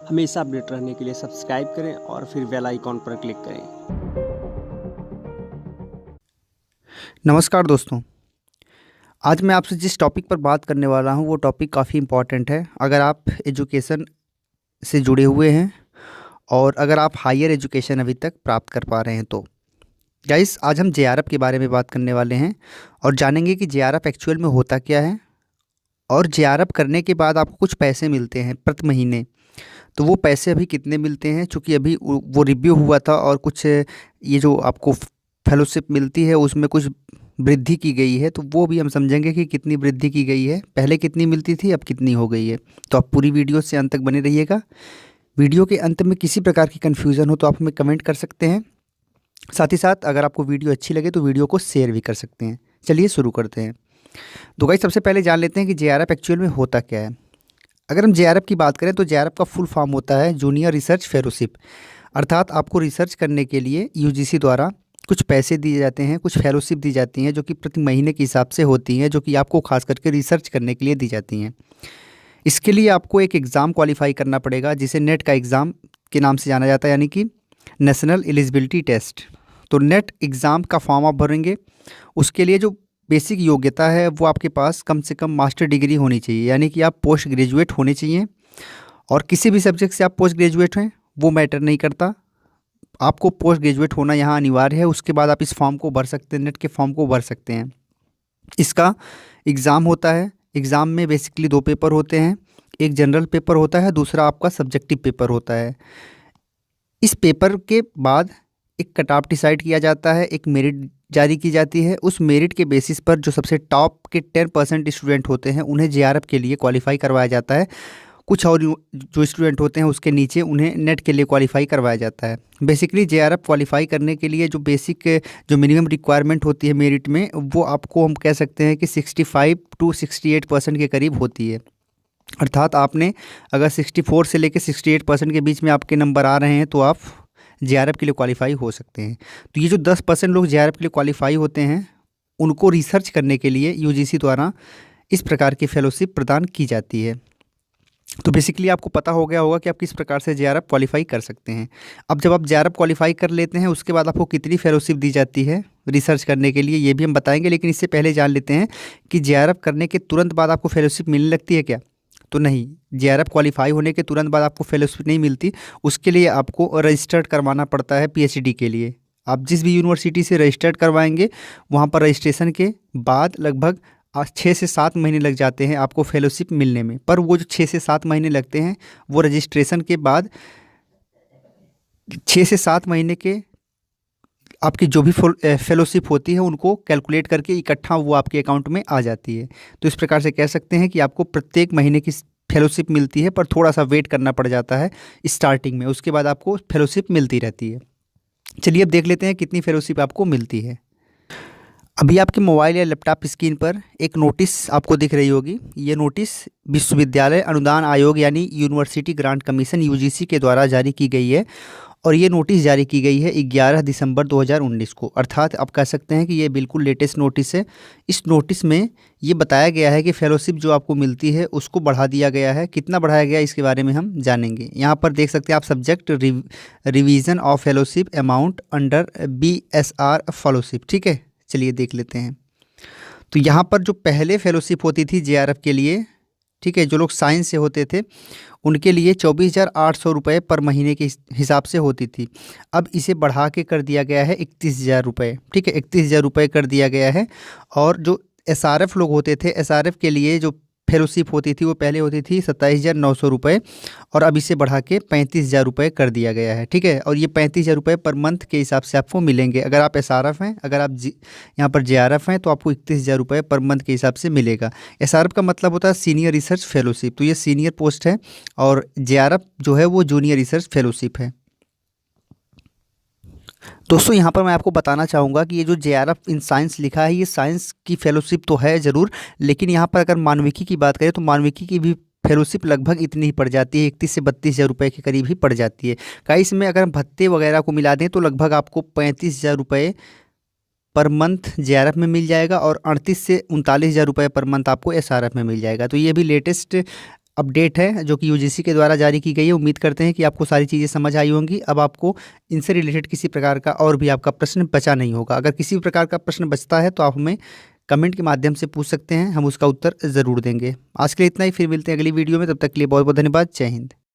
हमेशा अपडेट रहने के लिए सब्सक्राइब करें और फिर बेल आइकॉन पर क्लिक करें। नमस्कार दोस्तों। आज मैं आपसे जिस टॉपिक पर बात करने वाला हूं वो टॉपिक काफ़ी इम्पॉर्टेंट है। अगर आप एजुकेशन से जुड़े हुए हैं और अगर आप हायर एजुकेशन अभी तक प्राप्त कर पा रहे हैं तो गाइस, आज हम जेआरएफ के बारे में बात करने वाले हैं और जानेंगे कि जेआरएफ एक्चुअल में होता क्या है और जेआरएफ करने के बाद आपको कुछ पैसे मिलते हैं प्रति महीने। तो वो पैसे अभी कितने मिलते हैं, चूँकि अभी वो रिव्यू हुआ था और कुछ ये जो आपको फेलोशिप मिलती है उसमें कुछ वृद्धि की गई है, तो वो भी हम समझेंगे कि कितनी वृद्धि की गई है, पहले कितनी मिलती थी अब कितनी हो गई है। तो आप पूरी वीडियो से अंत तक बने रहिएगा। वीडियो के अंत में किसी प्रकार की कन्फ्यूज़न हो तो आप हमें कमेंट कर सकते हैं। साथ ही साथ अगर आपको वीडियो अच्छी लगे तो वीडियो को शेयर भी कर सकते हैं। चलिए शुरू करते हैं। तो गाइस, सबसे पहले जान लेते हैं कि जेआरएफ एक्चुअल में होता क्या है। अगर हम जेआरएफ की बात करें तो जेआरएफ का फुल फॉर्म होता है जूनियर रिसर्च फेलोशिप। अर्थात आपको रिसर्च करने के लिए यूजीसी द्वारा कुछ पैसे दिए जाते हैं, कुछ फेलोशिप दी जाती हैं जो कि प्रति महीने के हिसाब से होती हैं, जो कि आपको खास करके रिसर्च करने के लिए दी जाती हैं। इसके लिए आपको एक एग्ज़ाम क्वालिफाई करना पड़ेगा जिसे नेट का एग्ज़ाम के नाम से जाना जाता है, यानी कि नेशनल एलिजिबिलिटी टेस्ट। तो नेट एग्ज़ाम का फॉर्म आप भरेंगे। उसके लिए जो बेसिक योग्यता है वो आपके पास कम से कम मास्टर डिग्री होनी चाहिए, यानी कि आप पोस्ट ग्रेजुएट होने चाहिए। और किसी भी सब्जेक्ट से आप पोस्ट ग्रेजुएट हैं वो मैटर नहीं करता, आपको पोस्ट ग्रेजुएट होना यहाँ अनिवार्य है। उसके बाद आप इस फॉर्म को भर सकते हैं, नेट के फॉर्म को भर सकते हैं। इसका एग्ज़ाम होता है। एग्ज़ाम में बेसिकली दो पेपर होते हैं, एक जनरल पेपर होता है, दूसरा आपका सब्जेक्टिव पेपर होता है। इस पेपर के बाद एक कट ऑफ डिसाइड किया जाता है, एक मेरिट जारी की जाती है। उस मेरिट के बेसिस पर जो सबसे टॉप के 10% स्टूडेंट होते हैं उन्हें जेआरएफ के लिए क्वालिफाई करवाया जाता है। कुछ और जो स्टूडेंट होते हैं उसके नीचे उन्हें नेट के लिए क्वालिफाई करवाया जाता है। बेसिकली जेआरएफ क्वालिफाई करने के लिए जो बेसिक जो मिनिमम रिक्वायरमेंट होती है मेरिट में, वो आपको हम कह सकते हैं कि 65 to 68% के करीब होती है। अर्थात आपने अगर 64 से लेकर 68% के बीच में आपके नंबर आ रहे हैं तो आप जेआरएफ के लिए क्वालिफाई हो सकते हैं। तो ये जो 10% लोग जेआरएफ के लिए क्वालिफाई होते हैं उनको रिसर्च करने के लिए यूजीसी द्वारा इस प्रकार की फेलोशिप प्रदान की जाती है। तो बेसिकली आपको पता हो गया होगा कि आप किस प्रकार से जेआरएफ क्वालिफाई कर सकते हैं। अब जब आप जेआरएफ क्वालिफाई कर लेते हैं उसके बाद आपको कितनी फेलोशिप दी जाती है रिसर्च करने के लिए, ये भी हम बताएंगे। लेकिन इससे पहले जान लेते हैं कि जेआरएफ करने के तुरंत बाद आपको फेलोशिप मिलने लगती है क्या? तो नहीं, जेआरएफ क्वालिफाई होने के तुरंत बाद आपको फेलोशिप नहीं मिलती। उसके लिए आपको रजिस्टर्ड करवाना पड़ता है पीएचडी के लिए। आप जिस भी यूनिवर्सिटी से रजिस्टर्ड करवाएंगे वहाँ पर रजिस्ट्रेशन के बाद लगभग 6 से 7 महीने लग जाते हैं आपको फेलोशिप मिलने में। पर वो जो 6 से 7 महीने लगते हैं वो रजिस्ट्रेशन के बाद 6 से 7 महीने के आपकी जो भी फेलोशिप होती है उनको कैलकुलेट करके इकट्ठा वो आपके अकाउंट में आ जाती है। तो इस प्रकार से कह सकते हैं कि आपको प्रत्येक महीने की फेलोशिप मिलती है, पर थोड़ा सा वेट करना पड़ जाता है स्टार्टिंग में। उसके बाद आपको फेलोशिप मिलती रहती है। चलिए अब देख लेते हैं कितनी फेलोशिप आपको मिलती है। अभी आपके मोबाइल या लैपटॉप स्क्रीन पर एक नोटिस आपको दिख रही होगी। ये नोटिस विश्वविद्यालय अनुदान आयोग यानी यूनिवर्सिटी ग्रांट कमीशन यूजीसी के द्वारा जारी की गई है। और ये नोटिस जारी की गई है 11 दिसंबर 2019 को। अर्थात आप कह सकते हैं कि ये बिल्कुल लेटेस्ट नोटिस है। इस नोटिस में ये बताया गया है कि फेलोशिप जो आपको मिलती है उसको बढ़ा दिया गया है। कितना बढ़ाया गया इसके बारे में हम जानेंगे। यहाँ पर देख सकते हैं आप subject revision of fellowship amount under BSR fellowship. ठीक है, चलिए देख लेते हैं। तो यहाँ पर जो पहले फेलोशिप होती थी जेआरएफ के लिए, ठीक है, जो लोग साइंस से होते थे उनके लिए 24,800 रुपये पर महीने के हिसाब से होती थी। अब इसे बढ़ा के कर दिया गया है 31,000 रुपये। ठीक है, 31,000 रुपये कर दिया गया है। और जो एसआरएफ लोग होते थे, एसआरएफ के लिए जो फेलोशिप होती थी वो पहले होती थी 27,900 रुपये और अब इसे बढ़ा के 35,000 रुपये कर दिया गया है। ठीक है, और ये 35,000 रुपये पर मंथ के हिसाब से आपको मिलेंगे। अगर आप एसआरएफ हैं, अगर आप यहाँ पर जेआरएफ हैं तो आपको 31,000 रुपये पर मंथ के हिसाब से मिलेगा। एसआरएफ का मतलब होता है सीनियर रिसर्च फेलोशिप, तो ये सीनियर पोस्ट है। और जेआरएफ जो है वो जूनियर रिसर्च फेलोशिप है। दोस्तों, यहाँ पर मैं आपको बताना चाहूँगा कि ये जो जेआरएफ इन साइंस लिखा है ये साइंस की फेलोशिप तो है ज़रूर, लेकिन यहाँ पर अगर मानविकी की बात करें तो मानविकी की भी फेलोशिप लगभग इतनी ही पड़ जाती है, 31 से 32,000 रुपये के करीब ही पड़ जाती है। का इसमें अगर हम भत्ते वगैरह को मिला दें तो लगभग आपको 35,000 रुपये पर मंथ जेआरएफ में मिल जाएगा और 38 से 39,000 रुपये पर मंथ आपको एसआरएफ में मिल जाएगा। तो ये भी लेटेस्ट अपडेट है जो कि यूजीसी के द्वारा जारी की गई है। उम्मीद करते हैं कि आपको सारी चीज़ें समझ आई होंगी। अब आपको इनसे रिलेटेड किसी प्रकार का और भी आपका प्रश्न बचा नहीं होगा। अगर किसी भी प्रकार का प्रश्न बचता है तो आप हमें कमेंट के माध्यम से पूछ सकते हैं, हम उसका उत्तर ज़रूर देंगे। आज के लिए इतना ही, फिर मिलते हैं अगली वीडियो में। तब तक के लिए बहुत बहुत धन्यवाद। जय हिंद।